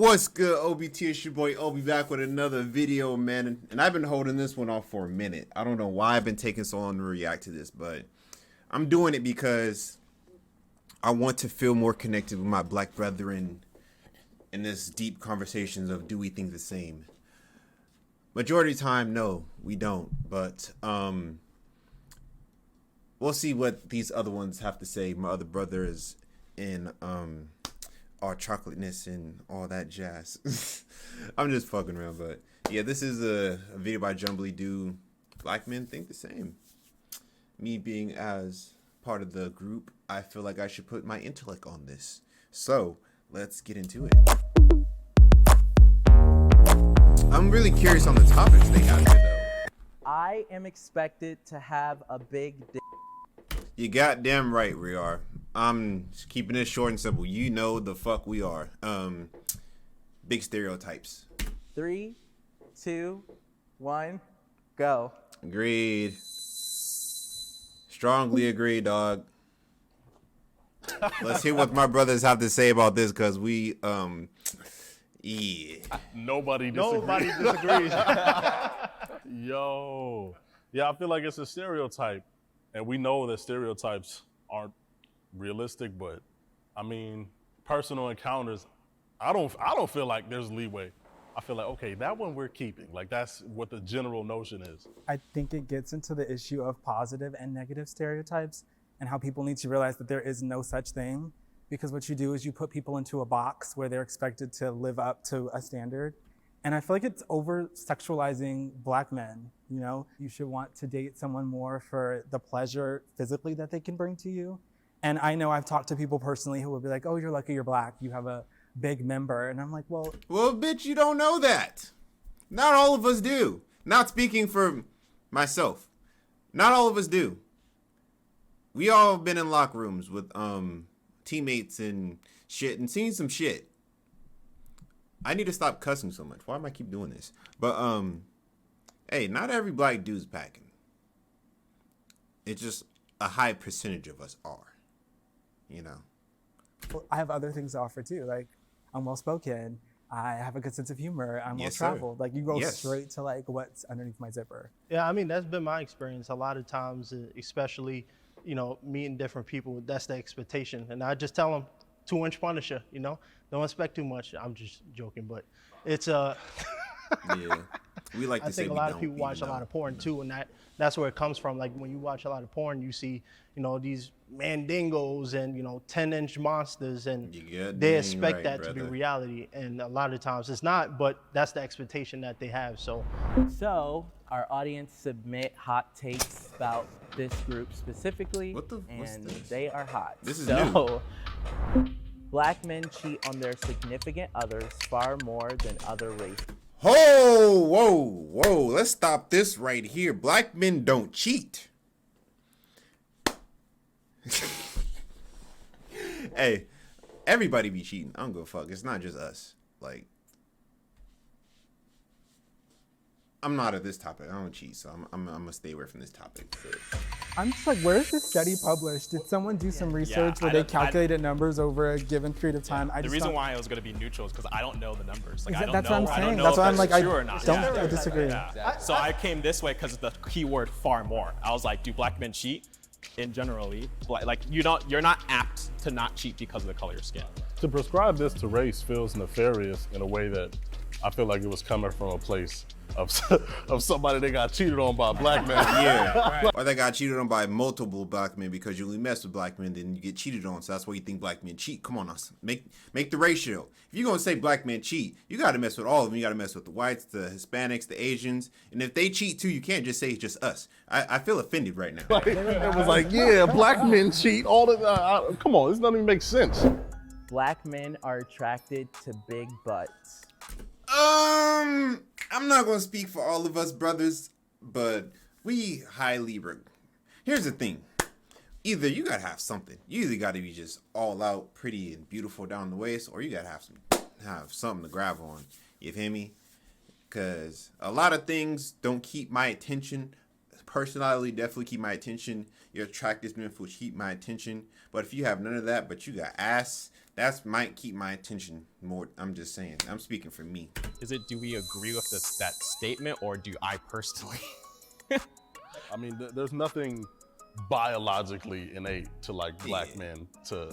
What's good, OBT? It's your boy Obi back with another video, man. And I've been holding this one off for a minute. I don't know why I've been taking so long to react to this, but I'm doing it because I want to feel more connected with my black brethren in this deep conversations of do we think the same? Majority of the time, no, we don't. But we'll see what these other ones have to say. My other brothers in all chocolateness and all that jazz. I'm just fucking around, but yeah, this is a video by Jumbly. Do black men think the same? Me being as part of the group, I feel like I should put my intellect on this. So let's get into it. I'm really curious on the topics they have here, though. I am expected to have a big dick. You goddamn right we are. I'm just keeping it short and simple. You know the fuck we are. Big stereotypes. 3, 2, 1, go. Agreed. Strongly agree, dog. Let's hear what my brothers have to say about this, cause we yeah. Nobody disagrees. Yo. Yeah, I feel like it's a stereotype. And we know that stereotypes aren't realistic, but I mean, personal encounters, I don't feel like there's leeway. I feel like, okay, that one we're keeping. Like that's what the general notion is. I think it gets into the issue of positive and negative stereotypes and how people need to realize that there is no such thing, because what you do is you put people into a box where they're expected to live up to a standard. And I feel like it's over-sexualizing black men. You know, you should want to date someone more for the pleasure physically that they can bring to you. And I know I've talked to people personally who will be like, oh, you're lucky you're black. You have a big member. And I'm like, well, bitch, you don't know that. Not all of us do. Not speaking for myself. Not all of us do. We all been in locker rooms with teammates and shit and seen some shit. I need to stop cussing so much. Why am I keep doing this? But hey, not every black dude's packing. It's just a high percentage of us are. You know. well, I have other things to offer too. Like, I'm well-spoken. I have a good sense of humor. I'm Yes, well-traveled. sir. Like, you go Yes. straight to like what's underneath my zipper. Yeah, I mean, that's been my experience a lot of times, especially, you know, meeting different people. That's the expectation. And I just tell them, 2-inch Punisher, you know? Don't expect too much. I'm just joking, but it's Yeah. We like to I say think a we lot don't, of people watch a even lot though, of porn you know. too, and that's where it comes from. Like when you watch a lot of porn, you see, you know, these mandingos and, you know, 10-inch monsters, and You goddamn they expect right, that to be brother. reality. And a lot of times it's not, but that's the expectation that they have. So So, our audience submit hot takes about this group specifically, What's and this? they are hot. This is so, black men cheat on their significant others far more than other races. Whoa. Let's stop this right here. Black men don't cheat. Hey, everybody be cheating. I don't give a fuck. It's not just us. Like, I'm not at this topic. I don't cheat, so I'm gonna stay away from this topic. I'm just like, where is this study published? Did someone do some research where they calculated numbers over a given period of time? The reason why it was going to be neutral is because I don't know the numbers. Like, I don't That's know. what I'm I don't saying. know That's if why I'm like, true or not. I disagree. Yeah. So I came this way because of the keyword far more. I was like, do black men cheat? In generally, like you're not apt to not cheat because of the color of your skin. To prescribe this to race feels nefarious in a way that I feel like it was coming from a place of somebody that got cheated on by a black man. Yeah. Or they got cheated on by multiple black men because you only mess with black men, then you get cheated on. So that's why you think black men cheat. Come on, now. Make the ratio. If you're gonna say black men cheat, you gotta mess with all of them. You gotta mess with the whites, the Hispanics, the Asians. And if they cheat too, you can't just say it's just us. I feel offended right now. Like, it was like, yeah, black men cheat all the time. Come on, this doesn't even make sense. Black men are attracted to big butts. I'm not gonna speak for all of us brothers, but we highly Here's the thing. Either you gotta have something. You either gotta be just all out pretty and beautiful down the waist, or you gotta have something to grab on. You feel me? Cause a lot of things don't keep my attention personality definitely keep my attention. Your attractiveness will keep my attention. But if you have none of that, but you got ass, that might keep my attention more. I'm just saying. I'm speaking for me. Do we agree with that statement, or do I personally? I mean, there's nothing biologically innate to like black men to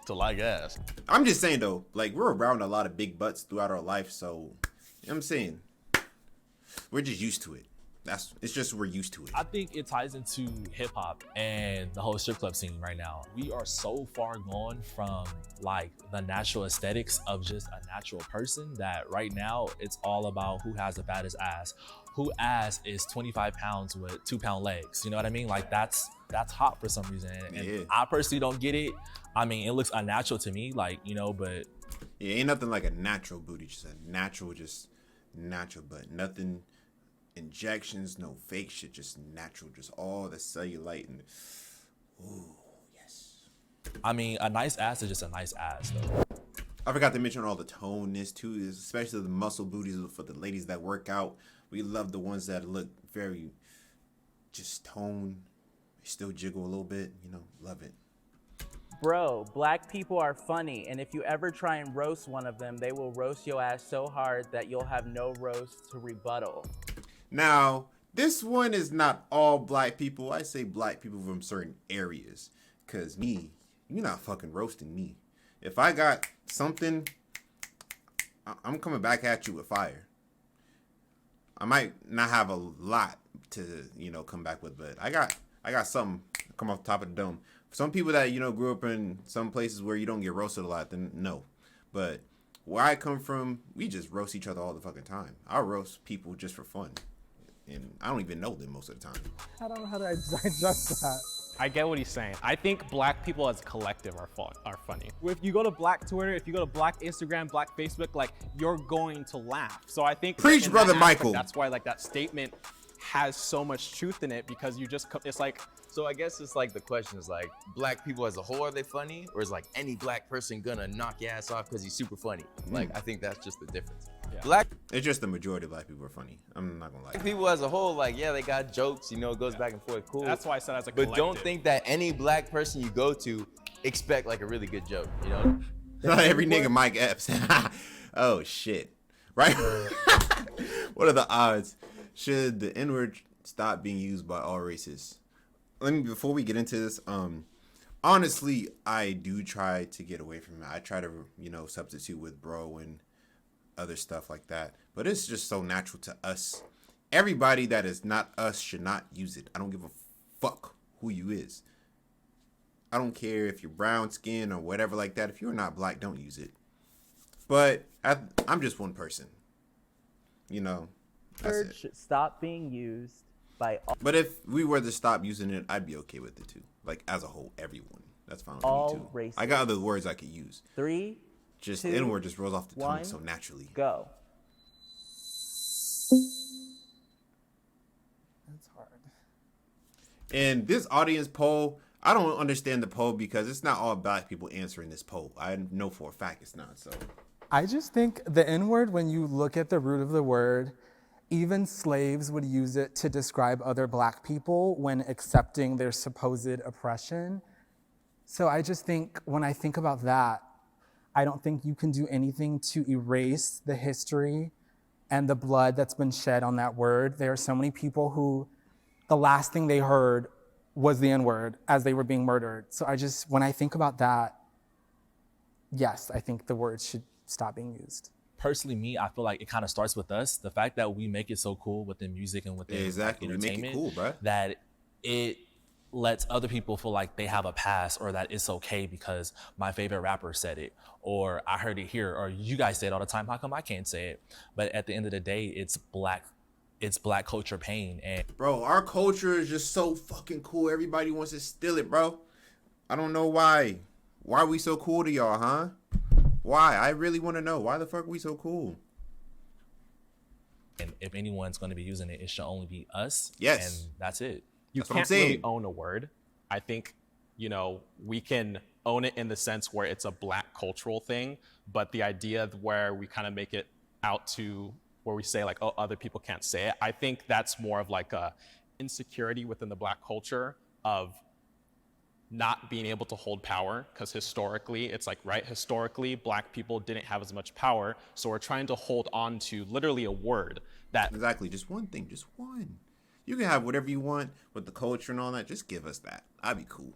like ass. I'm just saying though, like we're around a lot of big butts throughout our life, so you know what I'm saying we're just used to it. It's just we're used to it. I think it ties into hip hop and the whole strip club scene right now. We are so far gone from like the natural aesthetics of just a natural person that right now it's all about who has the baddest ass. Who ass is 25 pounds with 2-pound legs. You know what I mean? Like that's hot for some reason. And I personally don't get it. I mean, it looks unnatural to me, like, but yeah, ain't nothing like a natural booty, just a natural butt. Nothing injections, no fake shit, just natural, just all the cellulite and ooh, yes. I mean, a nice ass is just a nice ass though. I forgot to mention all the toneness too, especially the muscle booties for the ladies that work out. We love the ones that look very just toned, still jiggle a little bit, love it. Bro, black people are funny, and if you ever try and roast one of them, they will roast your ass so hard that you'll have no roast to rebuttal. Now, this one is not all black people. I say black people from certain areas, because you're not fucking roasting me. If I got something, I'm coming back at you with fire. I might not have a lot to, come back with, but I got something come off the top of the dome. For some people that, grew up in some places where you don't get roasted a lot, then no. But where I come from, we just roast each other all the fucking time. I roast people just for fun. And I don't even know them most of the time. I don't know how to digest that. I get what he's saying. I think black people as a collective are funny. If you go to black Twitter, if you go to black Instagram, black Facebook, like you're going to laugh. So I think preach, in brother that aspect, Michael. That's why like that statement has so much truth in it, because it's like. So I guess it's like the question is like, black people as a whole, are they funny? Or is like any black person gonna knock your ass off because he's super funny? Like, I think that's just the difference. Yeah. It's just the majority of black people are funny. I'm not gonna lie. Black people as a whole, like, yeah, they got jokes, it goes back and forth, cool. That's why I said as a But collective. don't think that any black person you go to expect like a really good joke, Not every nigga Mike Epps. Oh shit. Right? What are the odds? Should the N-word stop being used by all races? Before we get into this, honestly, I do try to get away from it. I try to, substitute with bro and other stuff like that. But it's just so natural to us. Everybody that is not us should not use it. I don't give a fuck who you is. I don't care if you're brown skin or whatever like that. If you're not black, don't use it. But I'm just one person. That's it. Should stop being used by all. But if we were to stop using it, I'd be okay with it too. Like as a whole, everyone. That's fine with All me too. races. I got other words I could use. 3, Just 2, N-word just rolls off the tongue 1, so naturally. go. That's hard. And this audience poll, I don't understand the poll because it's not all black people answering this poll. I know for a fact it's not. So I just think the N-word, when you look at the root of the word, even slaves would use it to describe other black people when accepting their supposed oppression. So I just think, when I think about that, I don't think you can do anything to erase the history and the blood that's been shed on that word. There are so many people who the last thing they heard was the N-word as they were being murdered. So when I think about that, yes, I think the word should stop being used. Personally, me, I feel like it kind of starts with us. The fact that we make it so cool within music and within exactly, we make it entertainment, cool, bro. that it lets other people feel like they have a pass, or that it's okay because my favorite rapper said it, or I heard it here, or you guys say it all the time. How come I can't say it? But at the end of the day, it's black culture pain. And bro, our culture is just so fucking cool. Everybody wants to steal it, bro. I don't know why. Why are we so cool to y'all, huh? Why? I really want to know. Why the fuck are we so cool? And if anyone's going to be using it, it should only be us. Yes. And that's it. You That's what I'm can't saying. really own a word. I think, we can own it in the sense where it's a black cultural thing, but the idea where we kind of make it out to where we say like, oh, other people can't say it, I think that's more of like insecurity within the Black culture of not being able to hold power, because historically, it's like, right, historically, Black people didn't have as much power, so we're trying to hold on to literally a word that... Exactly, just one thing, just one. You can have whatever you want with the culture and all that, just give us that. I'd be cool.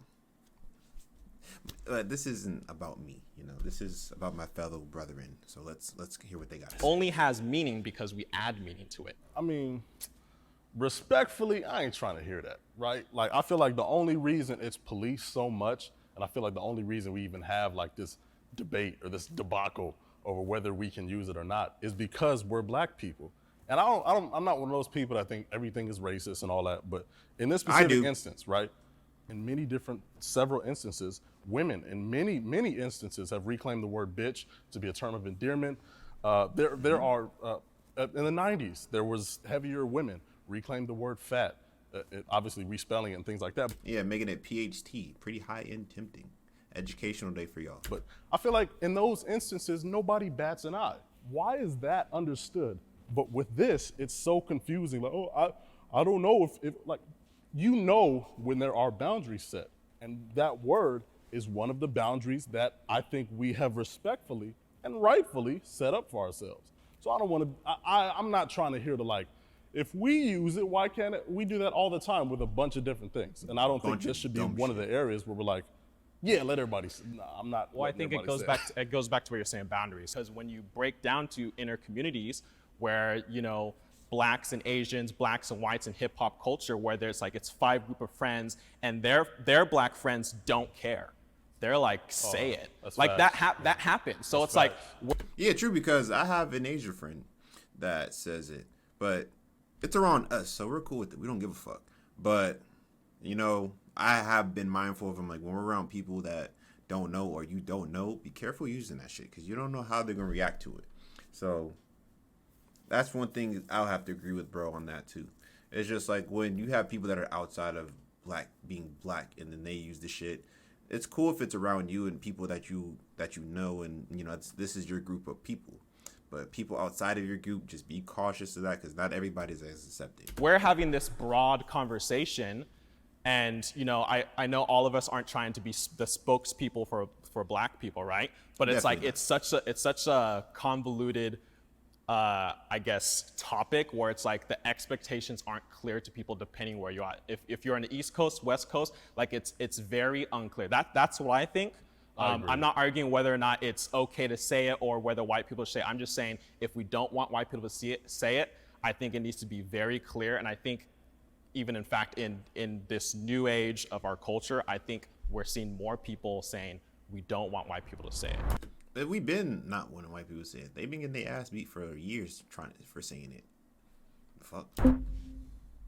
This isn't about me, you know, this is about my fellow brethren, so let's hear what they got to say. Only has meaning because we add meaning to it. I mean, respectfully, I ain't trying to hear that, right? Like, I feel like the only reason it's policed so much, and I feel like the only reason we even have like this debate or this debacle over whether we can use it or not is because we're Black people. And I'm not one of those people that think everything is racist and all that, but in this specific instance, right? In several instances, women in many instances have reclaimed the word bitch to be a term of endearment. There are, in the 90s, there was heavier women reclaimed the word fat, obviously respelling it and things like that. Yeah, making it PHT, pretty high-end tempting. Educational day for y'all. But I feel like in those instances, nobody bats an eye. Why is that understood? But with this, it's so confusing. Like, oh, I don't know if like, you know when there are boundaries set. And that word is one of the boundaries that I think we have respectfully and rightfully set up for ourselves. So I don't want to, I'm not trying to hear the like, if we use it, why can't we do that all the time with a bunch of different things? And I don't think this should be one of the areas where we're like, yeah, let everybody, nah, I'm not. Well, I think it goes back to what you're saying, boundaries. Because when you break down to inner communities where, you know, Blacks and Asians, Blacks and whites in hip hop culture, where there's like, it's 5 group of friends and their Black friends don't care. They're like, say it. Like that happens. So it's like. Yeah, true, because I have an Asian friend that says it, but it's around us, so we're cool with it. We don't give a fuck. But, you know, I have been mindful of them. Like, when we're around people that don't know or you don't know, be careful using that shit because you don't know how they're going to react to it. So that's one thing I'll have to agree with bro on that too. It's just like when you have people that are outside of being black and then they use the shit, it's cool if it's around you and people that you know and, you know, this is your group of people. But people outside of your group, just be cautious of that because not everybody's as accepting. We're having this broad conversation, and you know, I know all of us aren't trying to be the spokespeople for Black people, right? But it's like it's such a convoluted, I guess, topic where it's like the expectations aren't clear to people depending where you are. If you're on the East Coast, West Coast, like it's very unclear. That's what I think. I'm not arguing whether or not it's okay to say it or whether white people should say it. I'm just saying if we don't want white people to say it, I think it needs to be very clear. And I think even in fact in this new age of our culture, I think we're seeing more people saying we don't want white people to say it. We've been not wanting white people to say it. They've been getting their ass beat for years for saying it. Fuck.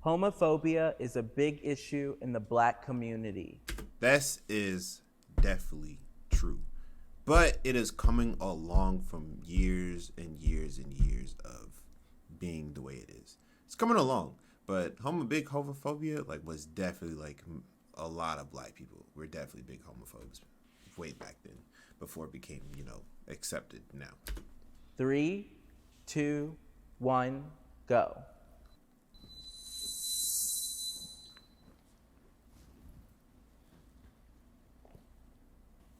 Homophobia is a big issue in the Black community. This is definitely true, but it is coming along from years and years and years of being the way it is. It's coming along, but big homophobia was definitely like a lot of Black people were definitely big homophobes way back then before it became, you know, accepted now. 3, 2, 1, go.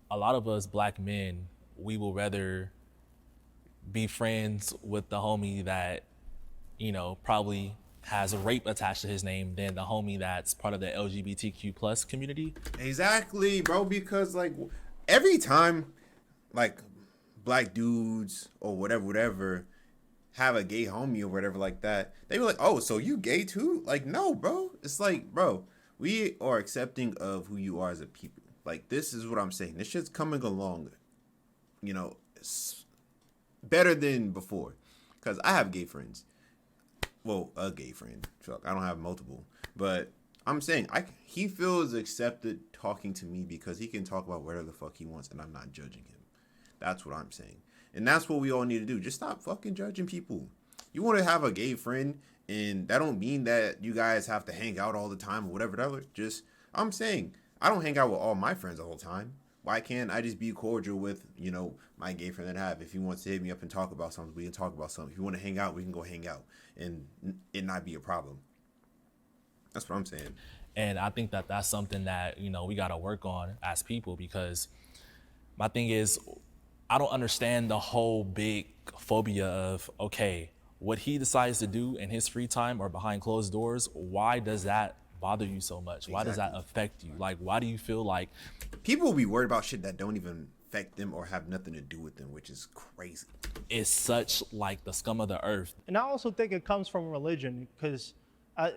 A lot of us Black men, we will rather be friends with the homie that, you know, probably has a rape attached to his name than the homie that's part of the LGBTQ plus community. Exactly, bro, because like every time like Black dudes or whatever have a gay homie or whatever like that, they be like, oh, so you gay too? Like, no, bro. It's like, bro, we are accepting of who you are as a people. Like, this is what I'm saying. This shit's coming along, you know, better than before. Because I have gay friends. Well, a gay friend. Fuck, I don't have multiple. But I'm saying, he feels accepted talking to me because he can talk about whatever the fuck he wants and I'm not judging him. That's what I'm saying. And that's what we all need to do. Just stop fucking judging people. You want to have a gay friend, and that don't mean that you guys have to hang out all the time or whatever. Just, I'm saying, I don't hang out with all my friends all the time. Why can't I just be cordial with, you know, my gay friend that I have? If he wants to hit me up and talk about something, we can talk about something. If you want to hang out, we can go hang out and it not be a problem. That's what I'm saying. And I think that that's something that, we got to work on as people, because my thing is, I don't understand the whole big phobia of, okay, what he decides to do in his free time or behind closed doors, why does that bother you so much? Why does that affect you? Like, why do you feel like people will be worried about shit that don't even affect them or have nothing to do with them, which is crazy. It's such like the scum of the earth. And I also think it comes from religion, because I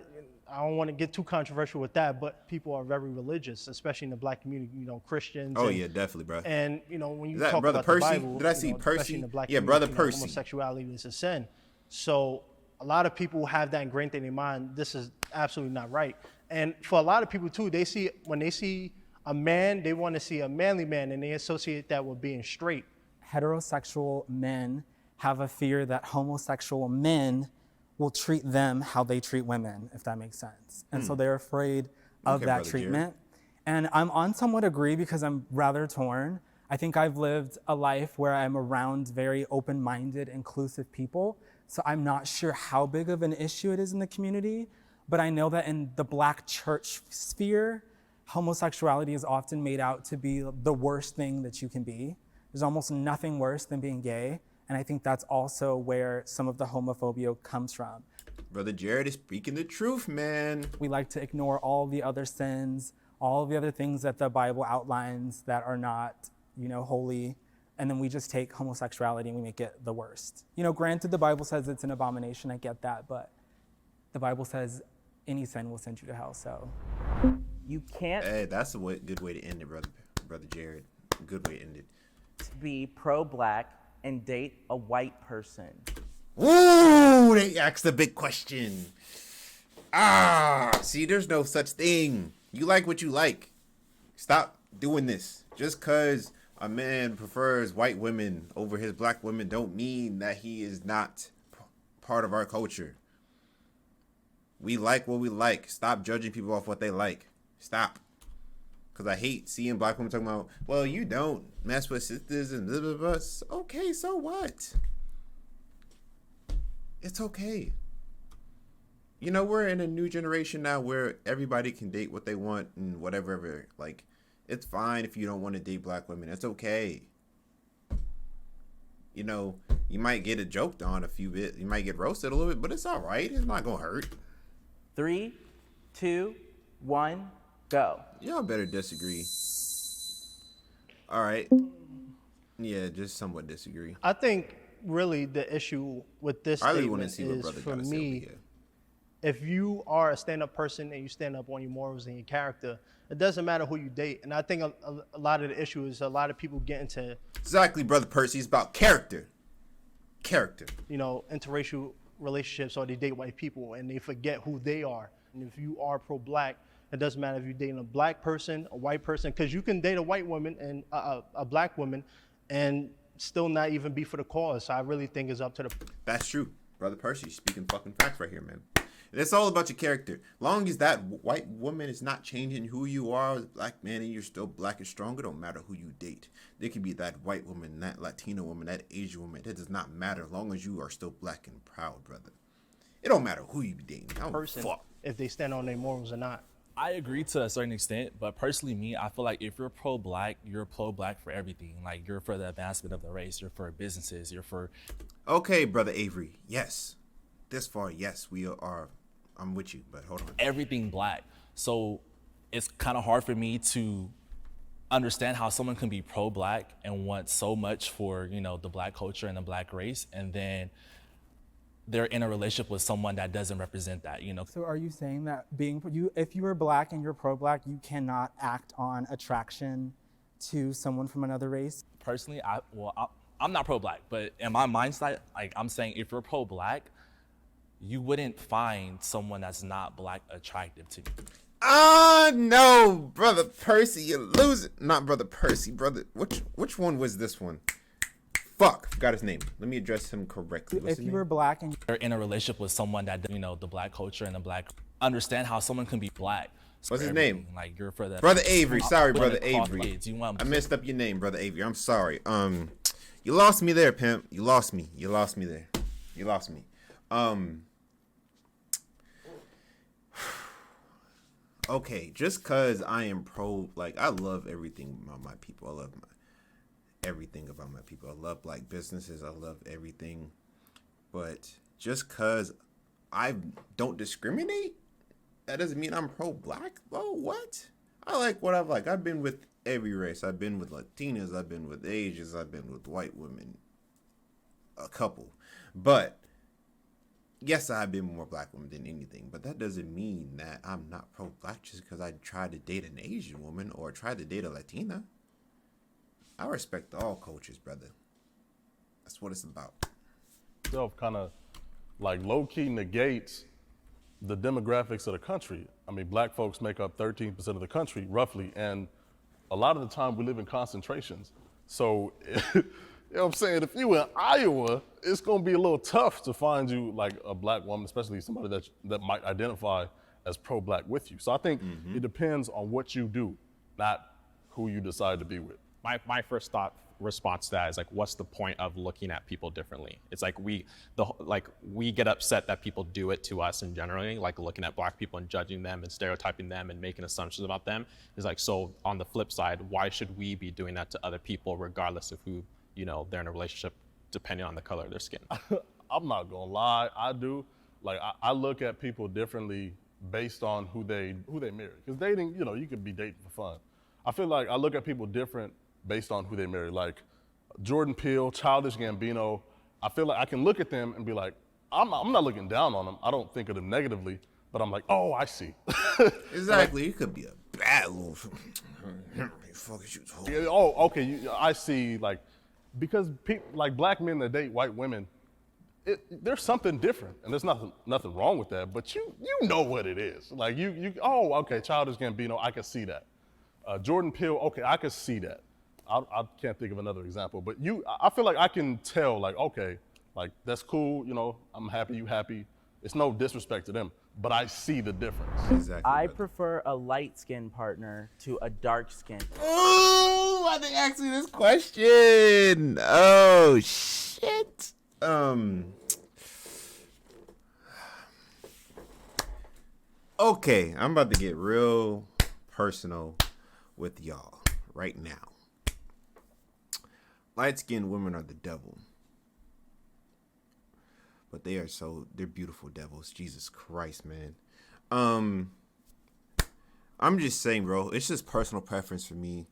don't want to get too controversial with that, but people are very religious, especially in the black community, Christians. Oh, yeah, definitely, bro. And, when you Is that talk Brother about Percy? the Bible, Did I see especially Percy? in the black Yeah, community, Brother Percy. homosexuality is a sin. So a lot of people have that ingrained in their mind. This is absolutely not right. And for a lot of people too, when they see a man, they want to see a manly man, and they associate that with being straight. Heterosexual men have a fear that homosexual men will treat them how they treat women, if that makes sense. And so they're afraid of that treatment. And I'm on somewhat agree, because I'm rather torn. I think I've lived a life where I'm around very open-minded, inclusive people. So I'm not sure how big of an issue it is in the community, but I know that in the Black church sphere, homosexuality is often made out to be the worst thing that you can be. There's almost nothing worse than being gay. And I think that's also where some of the homophobia comes from. Brother Jared is speaking the truth, man. We like to ignore all the other sins, all the other things that the Bible outlines that are not, holy. And then we just take homosexuality and we make it the worst. Granted, the Bible says it's an abomination. I get that. But the Bible says any sin will send you to hell. So You can't Hey, that's a good way to end it, brother Jared. Good way to end it. be pro-black and date a white person. Ooh, they asked a big question. See, there's no such thing. You like what you like. Stop doing this. Just because a man prefers white women over his black women don't mean that he is not part of our culture. We like what we like. Stop judging people off what they like. Stop. Because I hate seeing black women talking about, well, you don't mess with sisters and blah, blah, blah. Okay, so what? It's okay. We're in a new generation now where everybody can date what they want and whatever. Like, it's fine if you don't want to date black women. It's okay. You might get joked on a few bit. You might get roasted a little bit, but it's all right. It's not going to hurt. 3, 2, 1, go. Y'all better disagree. All right. Yeah, just somewhat disagree. I think really the issue with this I really want to statement see what is, brother for gotta say over me, here. if you are a stand-up person and you stand up on your morals and your character, it doesn't matter who you date. And I think a lot of the issue is a lot of people get into Exactly, Brother Percy. It's about character. Character. interracial relationships, or they date white people and they forget who they are. And if you are pro-black, it doesn't matter if you're dating a black person, a white person, because you can date a white woman and a black woman and still not even be for the cause. So I really think it's up to the... That's true. Brother Percy, speaking fucking facts right here, man. And it's all about your character. Long as that white woman is not changing who you are as a black man and you're still black and strong, it don't matter who you date. There could be that white woman, that Latino woman, that Asian woman. It does not matter as long as you are still black and proud, brother. It don't matter who you be dating. I don't person fuck. if they stand on their morals or not. I agree to a certain extent, but personally, me, I feel like if you're pro-black, you're pro-black for everything. Like, you're for the advancement of the race, you're for businesses, you're for... Okay, Brother Avery. Yes. This far, yes, we are. I'm with you, but hold on. everything black. So it's kind of hard for me to understand how someone can be pro-black and want so much for, the black culture and the black race, and then they're in a relationship with someone that doesn't represent that, So are you saying that if you are black and you're pro-black, you cannot act on attraction to someone from another race? Personally, I'm not pro-black, but in my mindset, like I'm saying, if you're pro-black, you wouldn't find someone that's not black attractive to you. No, Brother Percy, you're losing. Not Brother Percy, brother. Which one was this one? Fuck, forgot his name. Let me address him correctly. What's If his you name? were black and You're in a relationship with someone that, the black culture and the black, understand how someone can be black. What's his name? Like, you're for the... Brother Avery. Sorry, Brother Women, Avery. kids, you want... I messed up your name, Brother Avery. I'm sorry. You lost me there, pimp. You lost me there. You lost me. okay, just cause I am pro, like I love everything about my people. I love everything about my people. I love black businesses. I love everything. But just cause I don't discriminate, that doesn't mean I'm pro-black. Oh, what? I like what I like. I've been with every race. I've been with Latinas. I've been with Asians. I've been with white women. A couple. But yes, I've been more black women than anything. But that doesn't mean that I'm not pro-black just because I tried to date an Asian woman or tried to date a Latina. I respect all cultures, brother. That's what it's about. Itself kind of like low-key negates the demographics of the country. I mean, black folks make up 13% of the country, roughly, and a lot of the time we live in concentrations. So, you know what I'm saying? If you in Iowa, it's gonna be a little tough to find you like a black woman, especially somebody that might identify as pro-black with you. So I think it depends on what you do, not who you decide to be with. My first response to that is like, what's the point of looking at people differently? It's like we get upset that people do it to us in generally, like looking at black people and judging them and stereotyping them and making assumptions about them. It's like, so on the flip side, why should we be doing that to other people regardless of who, you know, they're in a relationship, depending on the color of their skin? I'm not gonna lie, I do. Like I look at people differently based on who they marry. Because dating, you know, you could be dating for fun. I feel like I look at people different based on who they marry. Like Jordan Peele, Childish Gambino, I feel like I can look at them and be like, I'm not looking down on them. I don't think of them negatively, but I'm like, oh, I see. Exactly. You could be a bad little. Oh, okay. I see. Like, because like black men that date white women, there's something different, and there's nothing wrong with that. But you know what it is. Like oh, okay. Childish Gambino, I can see that. Jordan Peele, okay, I can see that. I can't think of another example, but I feel like I can tell, like, okay, like that's cool, you know, I'm happy, you happy. It's no disrespect to them, but I see the difference. Exactly. I prefer a light-skinned partner to a dark-skinned. Ooh, why they ask me this question? Oh shit. Okay, I'm about to get real personal with y'all right now. Light-skinned women are the devil. But they're beautiful devils. Jesus Christ, man. I'm just saying, bro, it's just personal preference for me.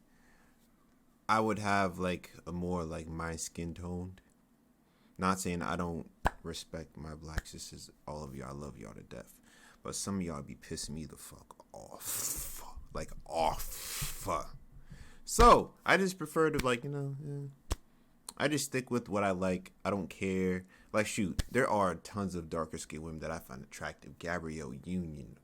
I would have like a more like my skin toned. Not saying I don't respect my black sisters, all of y'all, I love y'all to death. But some of y'all be pissing me the fuck off. Like off. So I just prefer to like, I just stick with what I like. I don't care. Like, shoot, there are tons of darker skinned women that I find attractive. Gabrielle Union.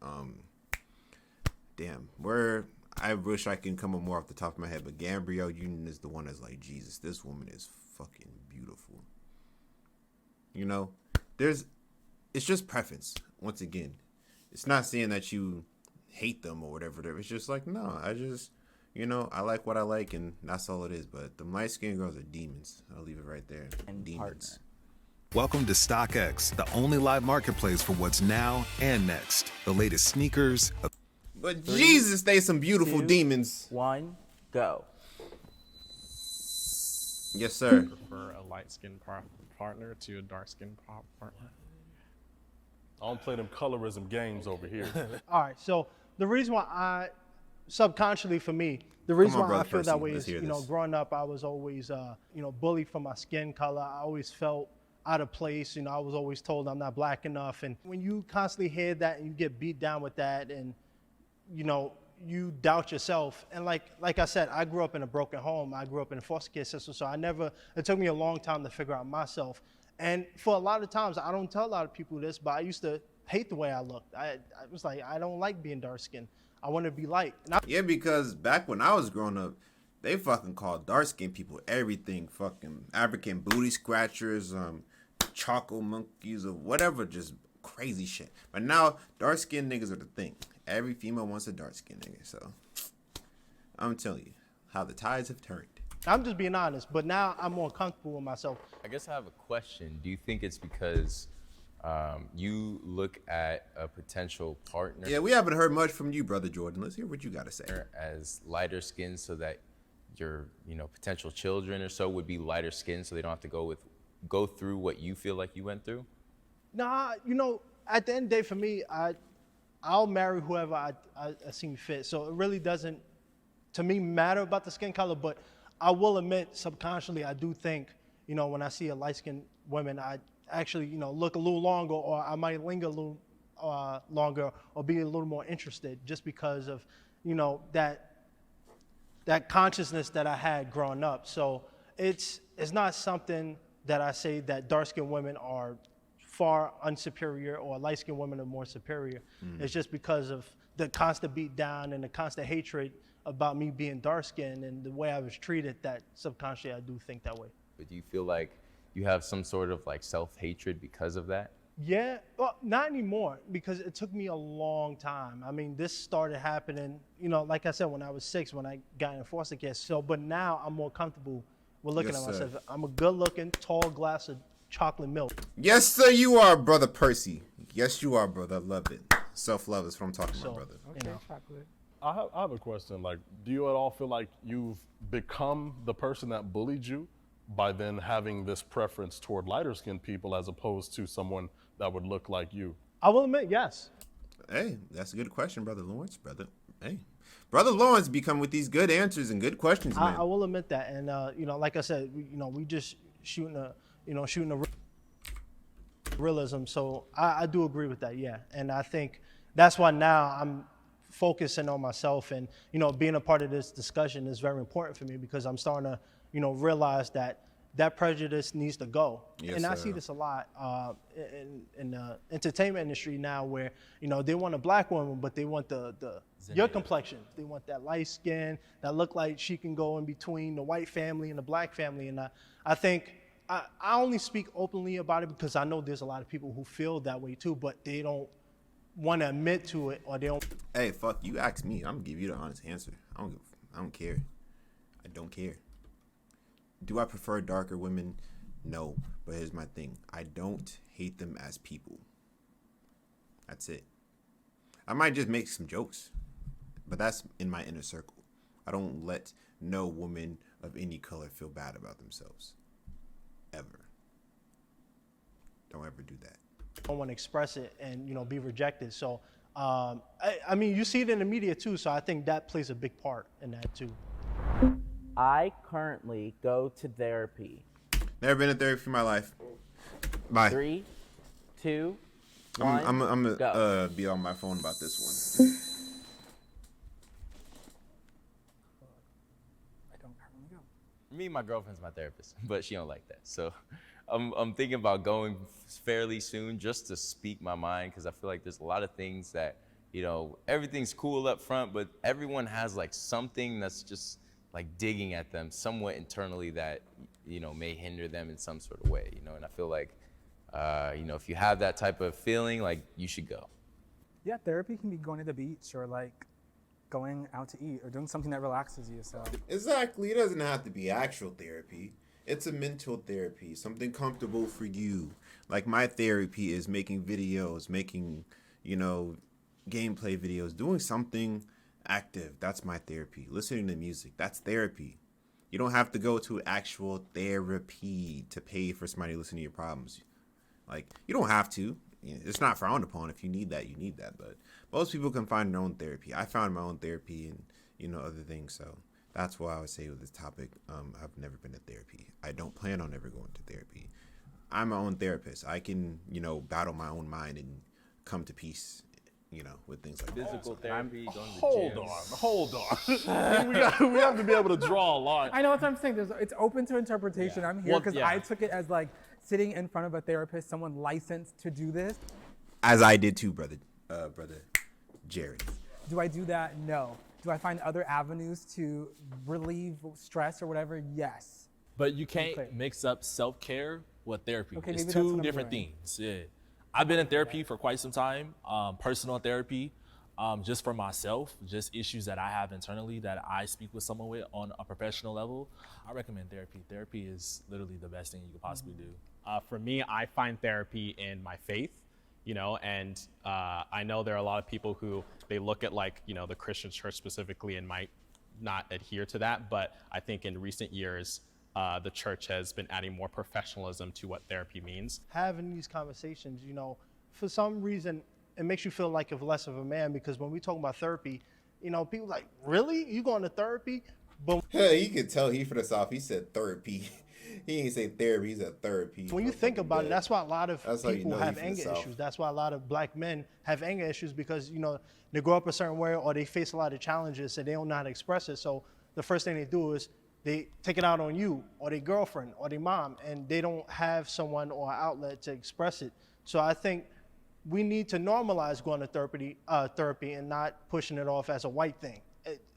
I wish I can come up more off the top of my head, but Gabrielle Union is the one that's like, Jesus, this woman is fucking beautiful. You know, it's just preference. Once again, it's not saying that you hate them or whatever. It's just like, no, I just, I like what I like, and that's all it is. But the light-skinned girls are demons. I'll leave it right there. And demons. partner. Welcome to StockX, the only live marketplace for what's now and next. The latest sneakers. But Jesus, they some beautiful demons. 1, go. Yes, sir. Prefer a light-skinned partner to a dark-skinned partner. I don't play them colorism games over here. All right, so the reason why subconsciously for me, the reason why I feel that way is, growing up, I was always, bullied for my skin color. I always felt out of place. I was always told I'm not black enough. And when you constantly hear that and you get beat down with that and, you doubt yourself. And like I said, I grew up in a broken home. I grew up in a foster care system. So it took me a long time to figure out myself. And for a lot of times, I don't tell a lot of people this, but I used to hate the way I looked. I was like, I don't like being dark skinned. I want to be light. Yeah, because back when I was growing up, they fucking called dark skinned people everything. Fucking African booty scratchers, chocolate monkeys, or whatever, just crazy shit. But now, dark skinned niggas are the thing. Every female wants a dark skinned nigga. So, I'm telling you how the tides have turned. I'm just being honest, but now I'm more comfortable with myself. I guess I have a question. Do you think it's because you look at a potential partner. Yeah, we haven't heard much from you, Brother Jordan. Let's hear what you got to say. As lighter skinned, so that your potential children or so would be lighter skinned, so they don't have to go through what you feel like you went through. Nah, at the end of the day, for me, I'll marry whoever I seem fit. So it really doesn't, to me, matter about the skin color. But I will admit, subconsciously, I do think, when I see a light-skinned woman, I actually, look a little longer, or I might linger a little longer, or be a little more interested, just because of, that consciousness that I had growing up. So it's not something that I say that dark-skinned women are far unsuperior or light-skinned women are more superior. It's just because of the constant beat down and the constant hatred about me being dark-skinned and the way I was treated, that subconsciously I do think that way. But do you feel like you have some sort of like self-hatred because of that? Yeah, well, not anymore, because it took me a long time. I mean, this started happening, like I said, when I was 6, when I got in foster care. So, but now I'm more comfortable with looking at myself. I'm a good-looking, tall glass of chocolate milk. Yes, sir, you are, Brother Percy. Yes, you are, brother. I love it. Self-love is what I'm talking about, brother. Okay, chocolate. I have a question. Like, do you at all feel like you've become the person that bullied you by then having this preference toward lighter-skinned people as opposed to someone that would look like you? I will admit, yes. Hey, that's a good question, Brother Lawrence, brother. Hey, Brother Lawrence be coming with these good answers and good questions, man. I will admit that, and like I said, we just shooting a realism. So I do agree with that, yeah. And I think that's why now I'm focusing on myself, and being a part of this discussion is very important for me, because I'm starting to realize that prejudice needs to go. Yes, and I sir. see this a lot in the entertainment industry now, where they want a black woman, but they want your complexion. They want that light skin that look like she can go in between the white family and the black family. And I think I only speak openly about it because I know there's a lot of people who feel that way too, but they don't want to admit to it, or they don't. Hey, fuck, you ask me. I'm gonna give you the honest answer. I don't care. I don't care. Do I prefer darker women? No. But here's my thing. I don't hate them as people. That's it. I might just make some jokes, but that's in my inner circle. I don't let no woman of any color feel bad about themselves. Ever. Don't ever do that. Don't want to express it and be rejected. So I mean, you see it in the media too, so I think that plays a big part in that too. I currently go to therapy. Never been in therapy in my life. Bye. 3, 2, 1, I'm go. gonna be on my phone about this one. I don't currently go. Me, my girlfriend's my therapist, but she don't like that. So I'm thinking about going fairly soon just to speak my mind, because I feel like there's a lot of things that, everything's cool up front, but everyone has like something that's just like digging at them somewhat internally that, may hinder them in some sort of way, and I feel like, if you have that type of feeling, like, you should go. Yeah, therapy can be going to the beach, or like going out to eat, or doing something that relaxes you. So Exactly. It doesn't have to be actual therapy. It's a mental therapy, something comfortable for you. Like, my therapy is making videos, making, gameplay videos, doing something active. That's my therapy. Listening to music, that's therapy. You don't have to go to actual therapy to pay for somebody to listen to your problems. Like, you don't have to. It's not frowned upon. If you need that, you need that. But most people can find their own therapy. I found my own therapy and, other things. So that's why I would say with this topic, I've never been to therapy. I don't plan on ever going to therapy. I'm my own therapist. I can, battle my own mind and come to peace, with things like that. Physical therapy, going to Hold on. we have to be able to draw a line. I know what I'm saying. It's open to interpretation. Yeah. I'm here Well, because yeah. I took it as like sitting in front of a therapist, someone licensed to do this. As I did too, brother Jared. Do I do that? No. Do I find other avenues to relieve stress or whatever? Yes. But you Okay. can't mix up self-care with therapy. Okay, It's maybe that's what two I'm different doing. things. Yeah. I've been in therapy for quite some time, personal therapy, just for myself, just issues that I have internally that I speak with someone with on a professional level. I recommend therapy. Therapy is literally the best thing you could possibly do. For me, I find therapy in my faith, and I know there are a lot of people who they look at the Christian church specifically and might not adhere to that. But I think in recent years, the church has been adding more professionalism to what therapy means. Having these conversations, for some reason, it makes you feel like of less of a man, because when we talk about therapy, people like, really? You going to therapy? But You could tell he for the South. He said therapy. He ain't say therapy. He said therapy. when you think about it, that's why a lot of That's how you people know he have from the anger South. issues. That's why a lot of black men have anger issues, because, they grow up a certain way or they face a lot of challenges and they don't know how to express it. So the first thing they do is they take it out on you or their girlfriend or their mom, and they don't have someone or an outlet to express it. So I think we need to normalize going to therapy and not pushing it off as a white thing.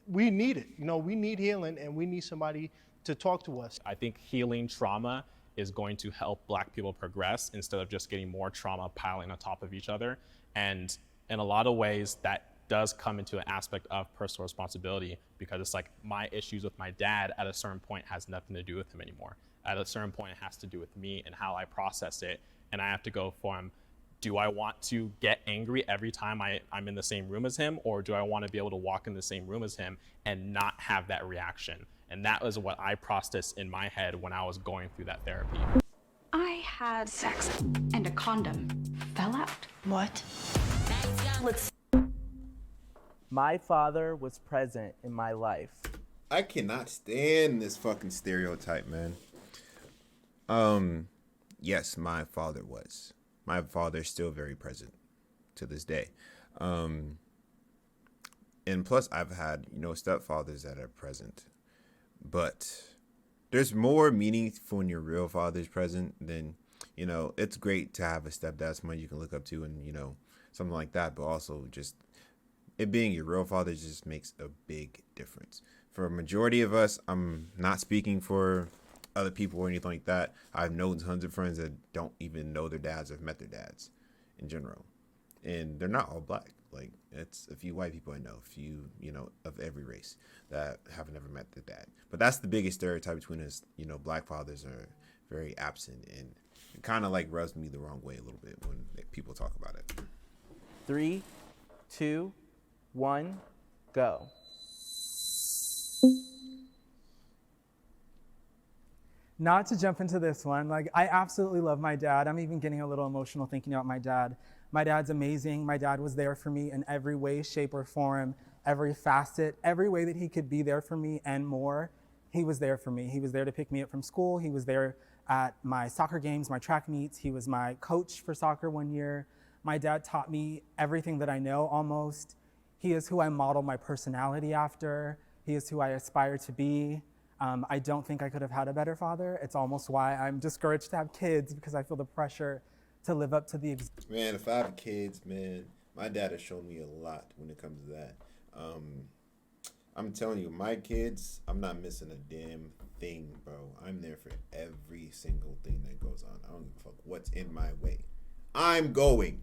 We need it. We need healing, and we need somebody to talk to us. I think healing trauma is going to help Black people progress instead of just getting more trauma piling on top of each other. And in a lot of ways, that does come into an aspect of personal responsibility, because it's like my issues with my dad at a certain point has nothing to do with him anymore. At a certain point, it has to do with me and how I process it. And I have to go from, do I want to get angry every time I'm in the same room as him, or do I want to be able to walk in the same room as him and not have that reaction? And that was what I processed in my head when I was going through that therapy. I had sex and a condom fell out. What? My father was present in my life. I cannot stand this fucking stereotype, man. Yes, my father was. My father's still very present to this day. And plus, I've had, stepfathers that are present. But there's more meaning when your real father's present than, it's great to have a stepdad, someone you can look up to and, something like that. But also just it being your real father just makes a big difference. For a majority of us, I'm not speaking for other people or anything like that. I've known tons of friends that don't even know their dads or have met their dads in general. And they're not all Black. Like, it's a few white people I know, a few, of every race that have never met their dad. But that's the biggest stereotype between us. Black fathers are very absent, and it kind of rubs me the wrong way a little bit when people talk about it. 3, 2, 1, go. Not to jump into this one, I absolutely love my dad. I'm even getting a little emotional thinking about my dad. My dad's amazing. My dad was there for me in every way, shape, or form, every facet, every way that he could be there for me and more. He was there for me. He was there to pick me up from school. He was there at my soccer games, my track meets. He was my coach for soccer one year. My dad taught me everything that I know almost. He is who I model my personality after. He is who I aspire to be. I don't think I could have had a better father. It's almost why I'm discouraged to have kids, because I feel the pressure to live up to the... Man, if I have kids, man, my dad has shown me a lot when it comes to that. I'm telling you, my kids, I'm not missing a damn thing, bro. I'm there for every single thing that goes on. I don't give a fuck what's in my way. I'm going.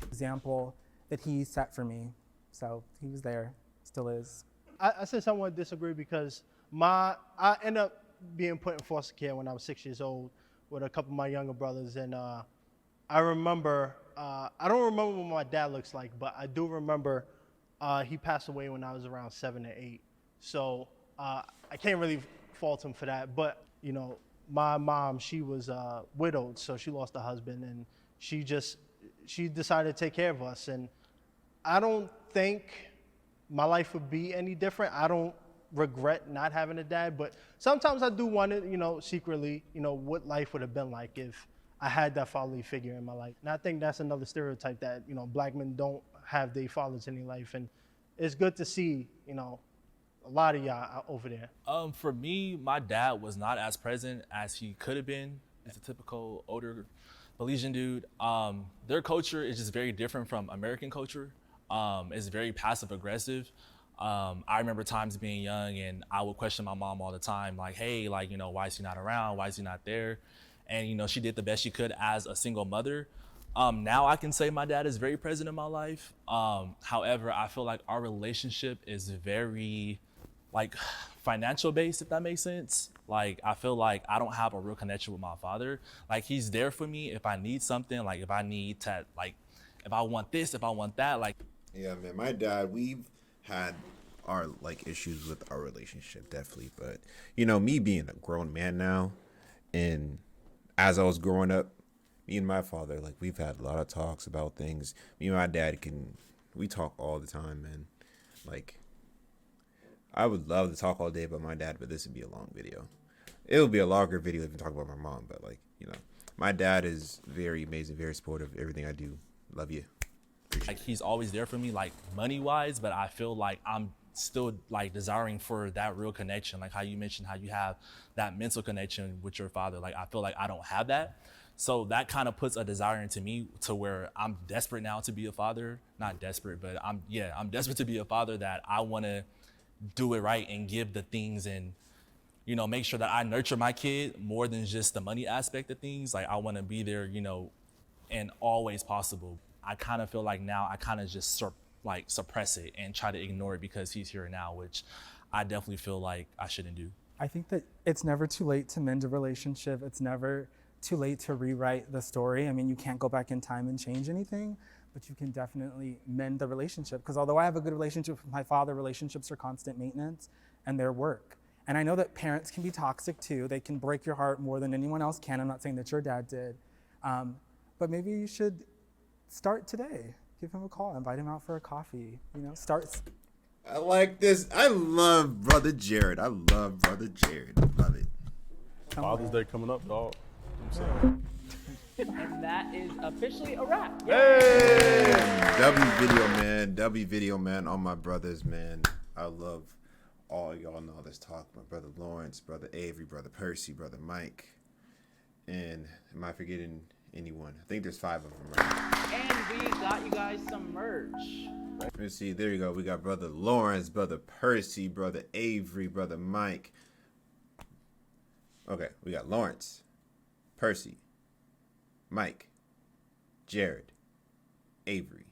Example that he set for me. So he was there, still is. I said somewhat disagree, because I ended up being put in foster care when I was 6 years old with a couple of my younger brothers. And I remember, I don't remember what my dad looks like, but I do remember he passed away when I was around 7 or 8. So I can't really fault him for that. But, my mom, she was widowed, so she lost a husband, and she decided to take care of us. And I don't think my life would be any different. I don't regret not having a dad, but sometimes I do wonder, secretly, what life would have been like if I had that fatherly figure in my life. And I think that's another stereotype, that, Black men don't have their fathers in their life. And it's good to see, a lot of y'all over there. For me, my dad was not as present as he could have been. He's a typical older Belizean dude. Their culture is just very different from American culture. It's very passive aggressive. I remember times being young and I would question my mom all the time, like, hey, why is he not around? Why is he not there? And, she did the best she could as a single mother. Now I can say my dad is very present in my life. However, I feel like our relationship is very financial based, if that makes sense. Like, I feel like I don't have a real connection with my father. Like, he's there for me if I need something, like if I need to, like, if I want this, if I want that, like. Yeah, man, my dad, we've had our like issues with our relationship, definitely. But you know, me being a grown man now, and as I was growing up, me and my father, like, we've had a lot of talks about things. Me and my dad we talk all the time, man. Like, I would love to talk all day about my dad, but this would be a long video. It would be a longer video if we talk about my mom, but like, you know, my dad is very amazing, very supportive of everything I do. Love you. Like, he's always there for me, like, money wise, but I feel like I'm still like desiring for that real connection, like how you mentioned how you have that mental connection with your father. Like, I feel like I don't have that, so that kind of puts a desire into me to where I'm desperate now to be a father. Not desperate, but I'm desperate to be a father, that I want to do it right and give the things, and you know, make sure that I nurture my kid more than just the money aspect of things. Like, I want to be there, you know, and always possible. I kind of feel like now I kind of just suppress it and try to ignore it because he's here now, which I definitely feel like I shouldn't do. I think that it's never too late to mend a relationship. It's never too late to rewrite the story. I mean, you can't go back in time and change anything, but you can definitely mend the relationship. Because although I have a good relationship with my father, relationships are constant maintenance and they're work. And I know that parents can be toxic too. They can break your heart more than anyone else can. I'm not saying that your dad did. But maybe you should start today. Give him a call, invite him out for a coffee, you know, start. I like this. I love Brother Jared. I love Brother Jared. Love it. Father's Day coming up, dog. I'm saying. And that is officially a wrap. Hey! W video, man. All my brothers, man. I love all y'all know this talk. My brother Lawrence, brother Avery, brother Percy, brother Mike. And am I forgetting anyone? I think there's 5 of them, right? And we got you guys some merch. Let's see. There you go. We got brother Lawrence, brother Percy, brother Avery, brother Mike. Okay, we got Lawrence, Percy, Mike, Jared, Avery.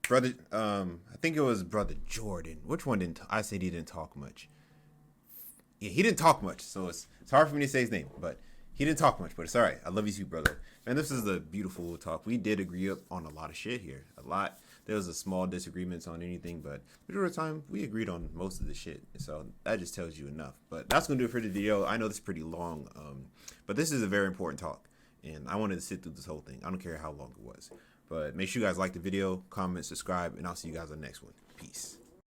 Brother, I think it was brother Jordan. Which one didn't? I said he didn't talk much. Yeah, he didn't talk much, so it's hard for me to say his name, but he didn't talk much. But it's all right. I love you too, brother. Man, this is a beautiful talk. We did agree up on a lot of shit here. A lot. There was a small disagreements on anything, but majority of the time we agreed on most of the shit. So that just tells you enough. But that's gonna do it for the video. I know this is pretty long, but this is a very important talk, and I wanted to sit through this whole thing. I don't care how long it was. But make sure you guys like the video, comment, subscribe, and I'll see you guys on the next one. Peace.